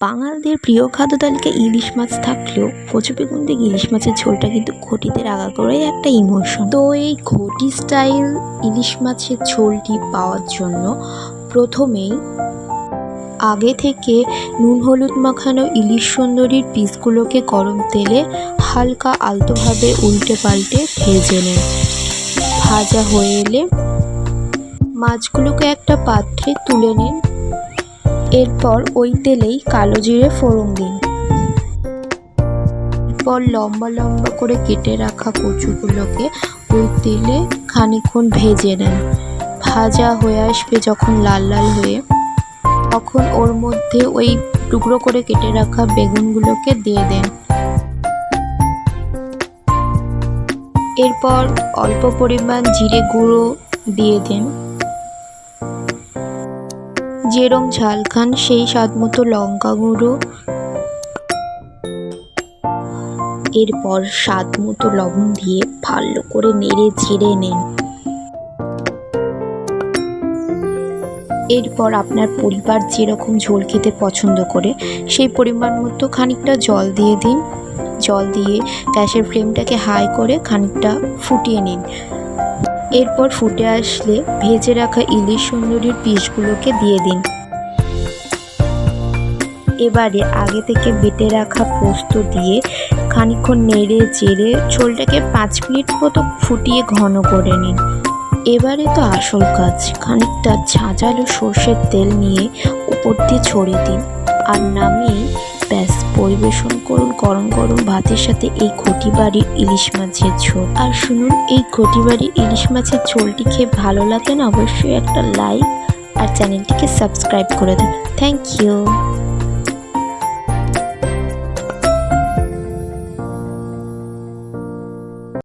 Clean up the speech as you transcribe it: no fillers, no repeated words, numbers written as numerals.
বাঙালিদের প্রিয় খাদ্য তালিকায় ইলিশ মাছ থাকলেও কচুরিপানা ইলিশ মাছের ঝোলটা কিন্তু ঘটিদের আগাগোড়াই একটা ইমোশন। তো এই ঘটি স্টাইল ইলিশ মাছের ঝোলটি পাওয়ার জন্য প্রথমেই আগে থেকে নুন হলুদ মাখানো ইলিশ সুন্দরীর পিসগুলোকে গরম তেলে হালকা আলতোভাবে উল্টে পাল্টে ভেজে নেন। ভাজা হয়ে এলে মাছগুলোকে একটা পাত্রে তুলে নিন। এরপর ওই তেলেই কালো জিরে ফোড়ন দিন। এরপর লম্বা লম্বা করে কেটে রাখা কচুগুলোকে ওই তেলে খানিকক্ষণ ভেজে নেন। ভাজা হয়ে আসবে যখন লাল লাল হয়ে, তখন ওর মধ্যে ওই টুকরো করে কেটে রাখা বেগুনগুলোকে দিয়ে দেন। এরপর অল্প পরিমাণ জিরে গুঁড়ো দিয়ে দেন। যেরম ঝাল খান সেই স্বাদ মতো লঙ্কা গুঁড়ো, এরপর স্বাদ মতো লবণ দিয়ে ভালো করে নেড়ে ঝেড়ে নেন। এরপর আপনার পরিবার যেরকম ঝোল খেতে পছন্দ করে সেই পরিমাণ মতো খানিকটা জল দিয়ে দিন। জল দিয়ে গ্যাসের ফ্লেমটাকে হাই করে খানিকটা ফুটিয়ে নিন। এরপর ফুটে আসলে ভেজে রাখা ইলিশ সুন্দরীর পিসগুলোকে দিয়ে দিন। এবারে আগে থেকে বেটে রাখা পোস্ত দিয়ে খানিকক্ষণ নেড়ে চেড়ে ঝোলটাকে 5 মিনিট মতো ফুটিয়ে ঘন করে নিন। এবারে তো আসল কাজ, খানিকটা ঝাঁঝালো সর্ষের তেল নিয়ে উপর দিয়ে ছড়িয়ে দিন আর নামিয়ে ব্যাস পরিবেশন করুন গরম গরম ভাতের সাথে এই ঘটি বাড়ির ইলিশ মাছের ঝোল। আর শুনুন, এই ঘটি বাড়ির ইলিশ মাছের ঝোলটি খেয়ে ভালো লাগে না? অবশ্যই একটা লাইক আর চ্যানেলটিকে সাবস্ক্রাইব করে দেবেন। Thank you.